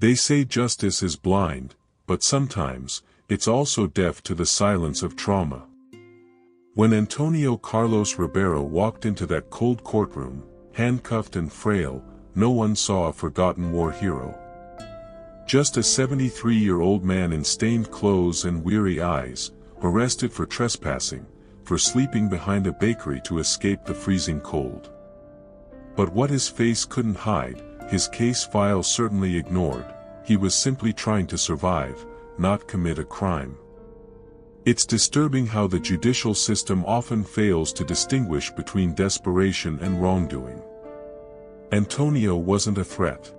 They say justice is blind, but sometimes, it's also deaf to the silence of trauma. When Antonio Carlos Ribeiro walked into that cold courtroom, handcuffed and frail, no one saw a forgotten war hero. Just a 73-year-old man in stained clothes and weary eyes, arrested for trespassing, for sleeping behind a bakery to escape the freezing cold. But what his face couldn't hide, his case file certainly ignored, he was simply trying to survive, not commit a crime. It's disturbing how the judicial system often fails to distinguish between desperation and wrongdoing. Antonio wasn't a threat.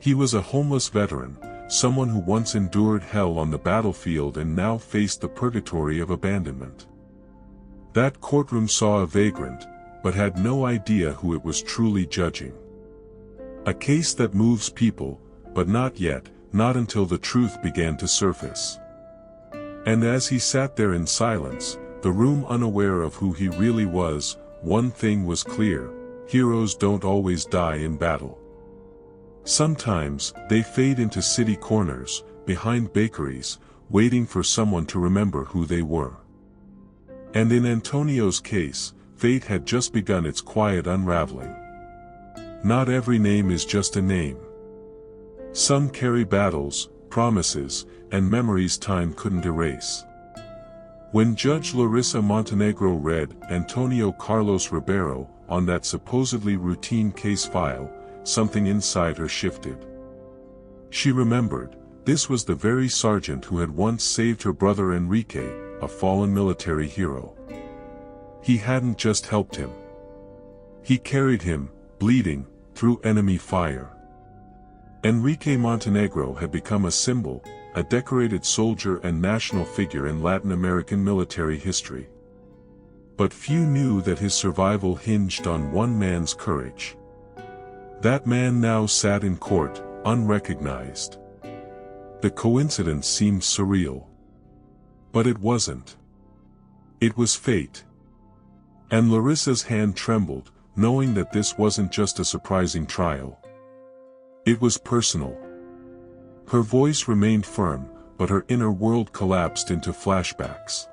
He was a homeless veteran, someone who once endured hell on the battlefield and now faced the purgatory of abandonment. That courtroom saw a vagrant, but had no idea who it was truly judging. A case that moves people, but not yet, not until the truth began to surface. And as he sat there in silence, the room unaware of who he really was, one thing was clear: heroes don't always die in battle. Sometimes, they fade into city corners, behind bakeries, waiting for someone to remember who they were. And in Antonio's case, fate had just begun its quiet unraveling. Not every name is just a name. Some carry battles, promises, and memories time couldn't erase. When Judge Larissa Montenegro read Antonio Carlos Ribeiro on that supposedly routine case file, something inside her shifted. She remembered, this was the very sergeant who had once saved her brother Enrique, a fallen military hero. He hadn't just helped him. He carried him, bleeding, through enemy fire. Enrique Montenegro had become a symbol, a decorated soldier and national figure in Latin American military history. But few knew that his survival hinged on one man's courage. That man now sat in court, unrecognized. The coincidence seemed surreal. But it wasn't. It was fate. And Larissa's hand trembled, knowing that this wasn't just a surprising trial. It was personal. Her voice remained firm, but her inner world collapsed into flashbacks.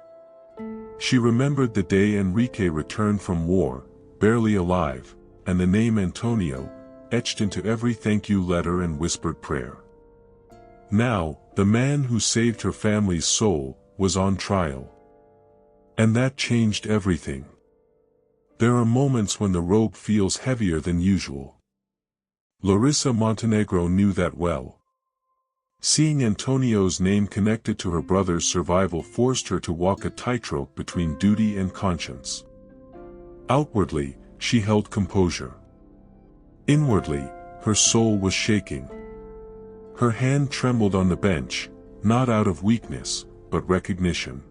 She remembered the day Enrique returned from war, barely alive, and the name Antonio, etched into every thank you letter and whispered prayer. Now, the man who saved her family's soul, was on trial. And that changed everything. There are moments when the rope feels heavier than usual. Larissa Montenegro knew that well. Seeing Antonio's name connected to her brother's survival forced her to walk a tightrope between duty and conscience. Outwardly, she held composure. Inwardly, her soul was shaking. Her hand trembled on the bench, not out of weakness, but recognition.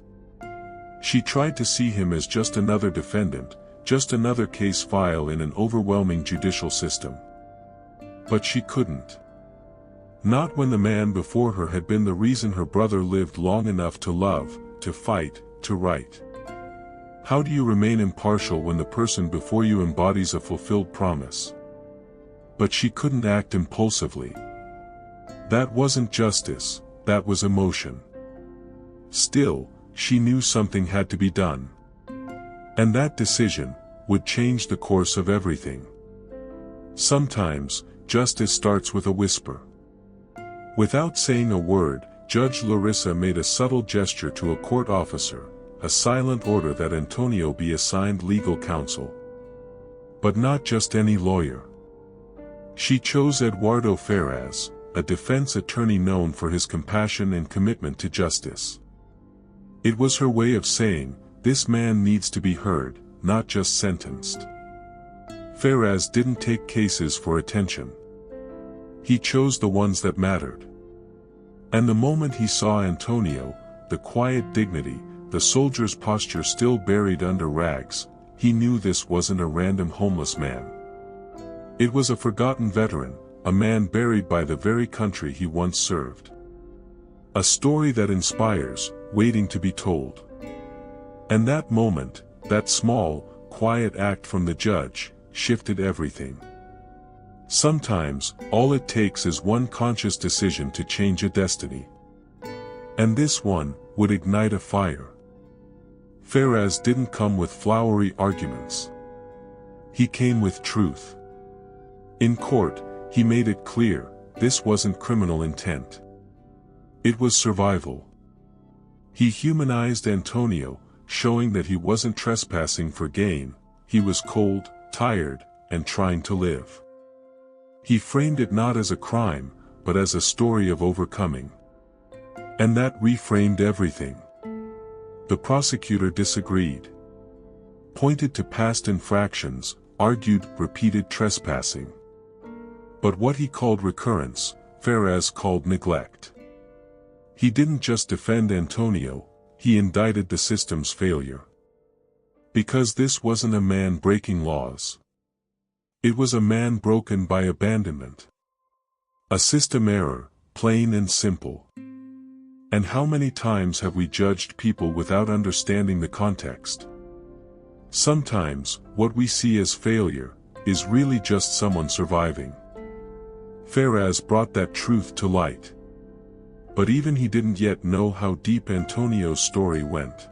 She tried to see him as just another defendant, just another case file in an overwhelming judicial system. But she couldn't. Not when the man before her had been the reason her brother lived long enough to love, to fight, to write. How do you remain impartial when the person before you embodies a fulfilled promise? But she couldn't act impulsively. That wasn't justice, that was emotion. Still, she knew something had to be done. And that decision would change the course of everything. Sometimes, justice starts with a whisper. Without saying a word, Judge Larissa made a subtle gesture to a court officer, a silent order that Antonio be assigned legal counsel. But not just any lawyer. She chose Eduardo Ferraz, a defense attorney known for his compassion and commitment to justice. It was her way of saying, this man needs to be heard, not just sentenced. Ferraz didn't take cases for attention. He chose the ones that mattered. And the moment he saw Antonio, the quiet dignity, the soldier's posture still buried under rags, he knew this wasn't a random homeless man. It was a forgotten veteran, a man buried by the very country he once served. A story that inspires, waiting to be told. And that moment, that small, quiet act from the judge, shifted everything. Sometimes, all it takes is one conscious decision to change a destiny. And this one would ignite a fire. Faraz didn't come with flowery arguments. He came with truth. In court, he made it clear, this wasn't criminal intent. It was survival. He humanized Antonio, showing that he wasn't trespassing for gain, he was cold, tired, and trying to live. He framed it not as a crime, but as a story of overcoming. And that reframed everything. The prosecutor disagreed. Pointed to past infractions, argued repeated trespassing. But what he called recurrence, Faraz called neglect. He didn't just defend Antonio, he indicted the system's failure. Because this wasn't a man breaking laws. It was a man broken by abandonment. A system error, plain and simple. And how many times have we judged people without understanding the context? Sometimes, what we see as failure, is really just someone surviving. Faraz brought that truth to light. But even he didn't yet know how deep Antonio's story went.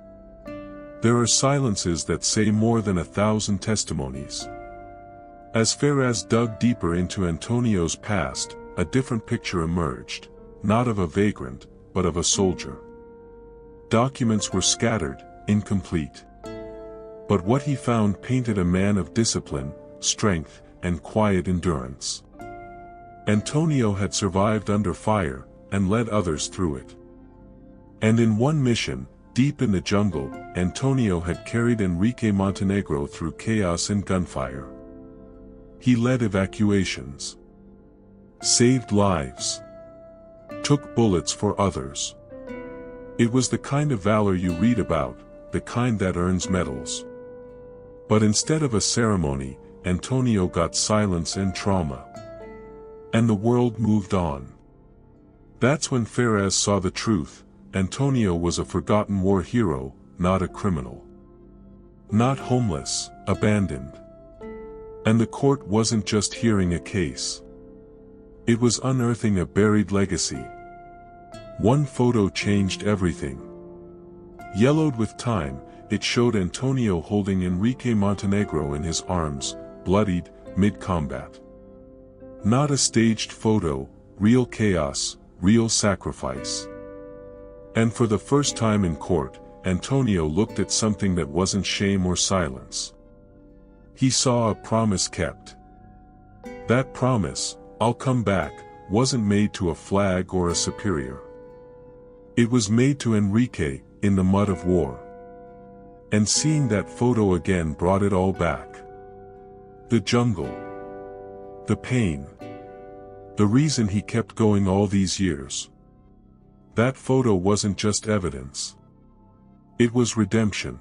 There are silences that say more than 1,000 testimonies. As Faraz dug deeper into Antonio's past, a different picture emerged, not of a vagrant, but of a soldier. Documents were scattered, incomplete. But what he found painted a man of discipline, strength, and quiet endurance. Antonio had survived under fire, and led others through it. And in one mission, deep in the jungle, Antonio had carried Enrique Montenegro through chaos and gunfire. He led evacuations. Saved lives. Took bullets for others. It was the kind of valor you read about, the kind that earns medals. But instead of a ceremony, Antonio got silence and trauma. And the world moved on. That's when Faraz saw the truth. Antonio was a forgotten war hero, not a criminal. Not homeless, abandoned. And the court wasn't just hearing a case. It was unearthing a buried legacy. One photo changed everything. Yellowed with time, it showed Antonio holding Enrique Montenegro in his arms, bloodied, mid-combat. Not a staged photo, real chaos, real sacrifice. And for the first time in court, Antonio looked at something that wasn't shame or silence. He saw a promise kept. That promise, "I'll come back," wasn't made to a flag or a superior. It was made to Enrique, in the mud of war. And seeing that photo again brought it all back. The jungle. The pain. The reason he kept going all these years. That photo wasn't just evidence. It was redemption.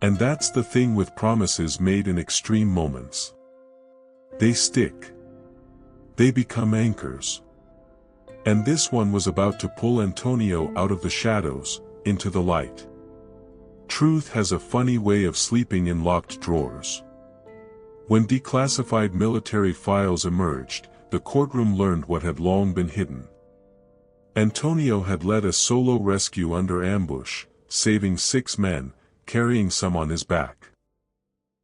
And that's the thing with promises made in extreme moments. They stick. They become anchors. And this one was about to pull Antonio out of the shadows, into the light. Truth has a funny way of sleeping in locked drawers. When declassified military files emerged, the courtroom learned what had long been hidden. Antonio had led a solo rescue under ambush, saving 6 men, carrying some on his back.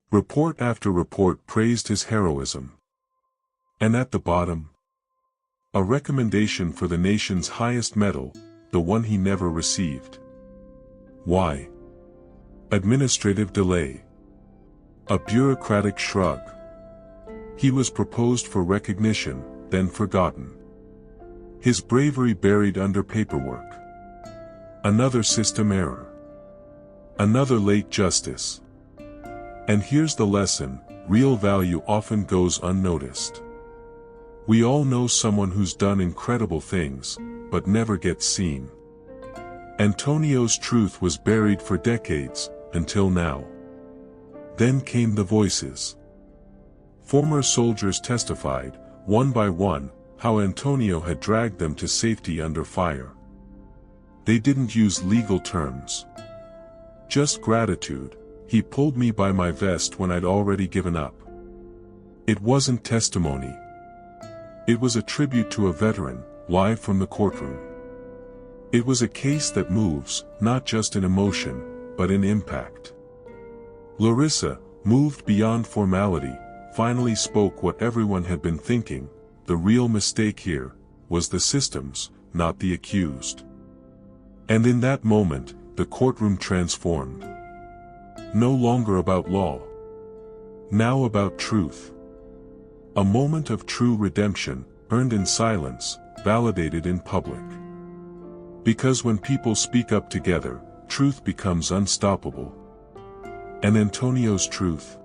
Report after report praised his heroism. And at the bottom, a recommendation for the nation's highest medal, the one he never received. Why? Administrative delay. A bureaucratic shrug. He was proposed for recognition, then forgotten. His bravery buried under paperwork. Another system error. Another late justice. And here's the lesson: real value often goes unnoticed. We all know someone who's done incredible things, but never gets seen. Antonio's truth was buried for decades, until now. Then came the voices. Former soldiers testified, one by one, how Antonio had dragged them to safety under fire. They didn't use legal terms. Just gratitude: "He pulled me by my vest when I'd already given up." It wasn't testimony. It was a tribute to a veteran, live from the courtroom. It was a case that moves, not just in emotion, but in impact. Larissa, moved beyond formality, finally spoke what everyone had been thinking: the real mistake here was the systems, not the accused. And in that moment, the courtroom transformed. No longer about law. Now about truth. A moment of true redemption, earned in silence, validated in public. Because when people speak up together, truth becomes unstoppable. And Antonio's truth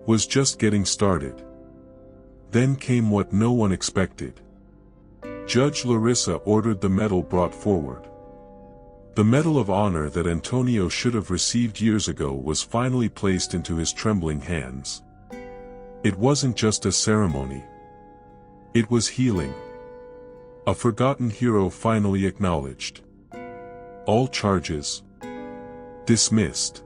was just getting started. Then came what no one expected. Judge Larissa ordered the medal brought forward. The Medal of Honor that Antonio should have received years ago was finally placed into his trembling hands. It wasn't just a ceremony. It was healing. A forgotten hero finally acknowledged. All charges dismissed.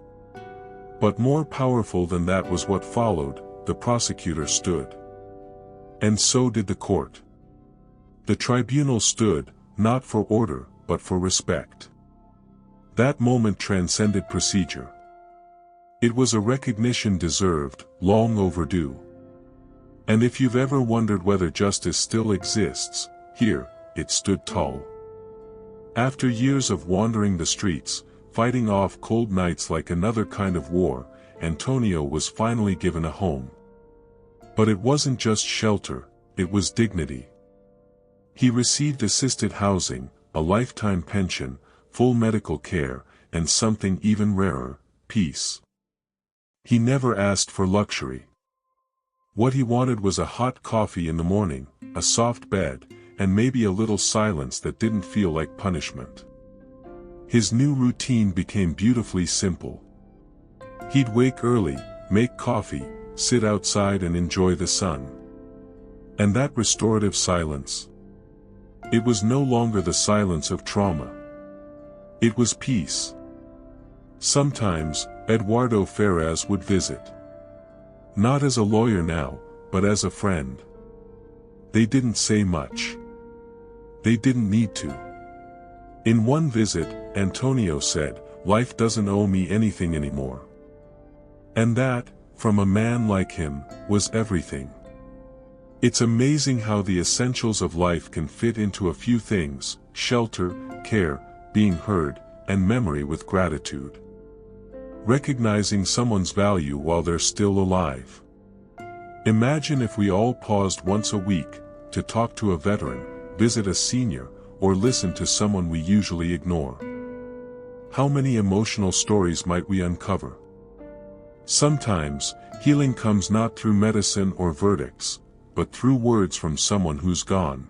But more powerful than that was what followed. The prosecutor stood. And so did the court. The tribunal stood, not for order, but for respect. That moment transcended procedure. It was a recognition deserved, long overdue. And if you've ever wondered whether justice still exists, here, it stood tall. After years of wandering the streets, fighting off cold nights like another kind of war, Antonio was finally given a home. But it wasn't just shelter, it was dignity. He received assisted housing, a lifetime pension, full medical care, and something even rarer, peace. He never asked for luxury. What he wanted was a hot coffee in the morning, a soft bed, and maybe a little silence that didn't feel like punishment. His new routine became beautifully simple. He'd wake early, make coffee, sit outside and enjoy the sun. And that restorative silence. It was no longer the silence of trauma. It was peace. Sometimes, Eduardo Ferraz would visit. Not as a lawyer now, but as a friend. They didn't say much. They didn't need to. In one visit, Antonio said, "Life doesn't owe me anything anymore." And that, from a man like him, was everything. It's amazing how the essentials of life can fit into a few things: shelter, care, being heard, and memory with gratitude. Recognizing someone's value while they're still alive. Imagine if we all paused once a week, to talk to a veteran, visit a senior, or listen to someone we usually ignore. How many emotional stories might we uncover? Sometimes, healing comes not through medicine or verdicts, but through words from someone who's gone.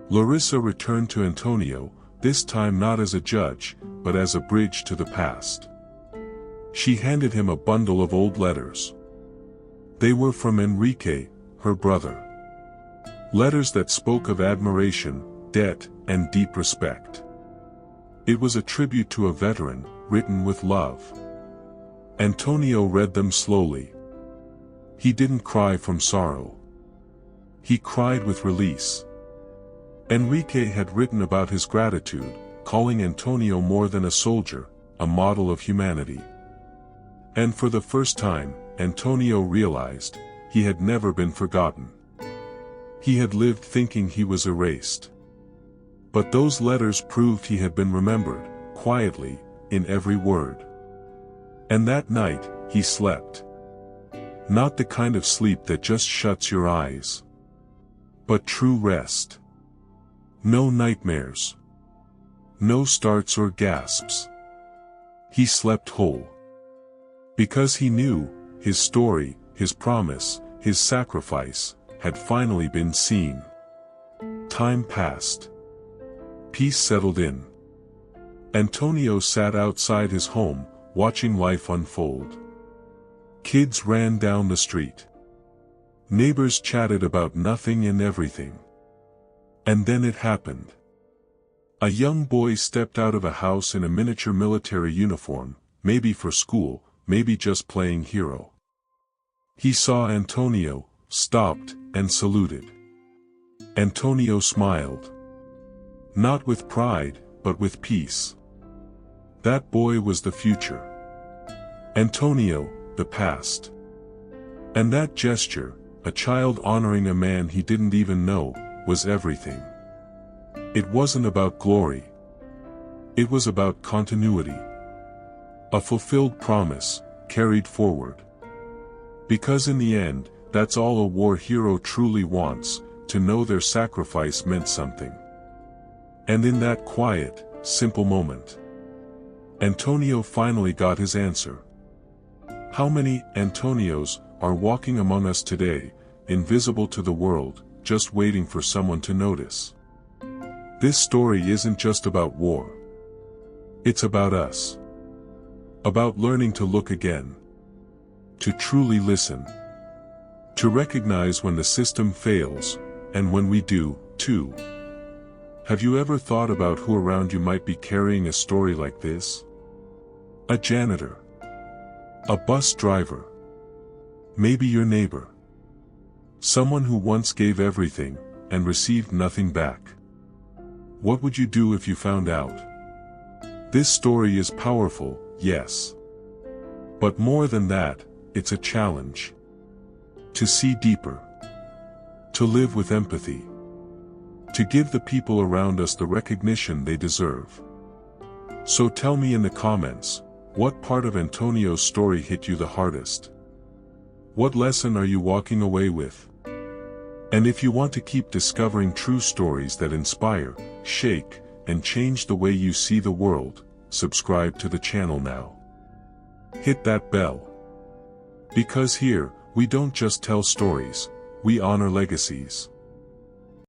Larissa returned to Antonio, this time not as a judge, but as a bridge to the past. She handed him a bundle of old letters. They were from Enrique, her brother. Letters that spoke of admiration, debt, and deep respect. It was a tribute to a veteran, written with love. Antonio read them slowly. He didn't cry from sorrow. He cried with release. Enrique had written about his gratitude, calling Antonio more than a soldier, a model of humanity. And for the first time, Antonio realized, he had never been forgotten. He had lived thinking he was erased. But those letters proved he had been remembered, quietly, in every word. And that night, he slept. Not the kind of sleep that just shuts your eyes. But true rest. No nightmares. No starts or gasps. He slept whole. Because he knew, his story, his promise, his sacrifice, had finally been seen. Time passed. Peace settled in. Antonio sat outside his home, watching life unfold. Kids ran down the street. Neighbors chatted about nothing and everything. And then it happened. A young boy stepped out of a house in a miniature military uniform, maybe for school, maybe just playing hero. He saw Antonio, stopped, and saluted. Antonio smiled. Not with pride, but with peace. That boy was the future. Antonio, the past. And that gesture, a child honoring a man he didn't even know, was everything. It wasn't about glory. It was about continuity. A fulfilled promise, carried forward. Because in the end, that's all a war hero truly wants, to know their sacrifice meant something. And in that quiet, simple moment, Antonio finally got his answer. How many Antonios are walking among us today, invisible to the world, just waiting for someone to notice? This story isn't just about war. It's about us. About learning to look again. To truly listen. To recognize when the system fails, and when we do, too. Have you ever thought about who around you might be carrying a story like this? A janitor. A bus driver. Maybe your neighbor. Someone who once gave everything, and received nothing back. What would you do if you found out? This story is powerful, yes. But more than that, it's a challenge. To see deeper. To live with empathy. To give the people around us the recognition they deserve. So tell me in the comments, what part of Antonio's story hit you the hardest? What lesson are you walking away with? And if you want to keep discovering true stories that inspire, shake, and change the way you see the world, subscribe to the channel now. Hit that bell. Because here, we don't just tell stories, we honor legacies.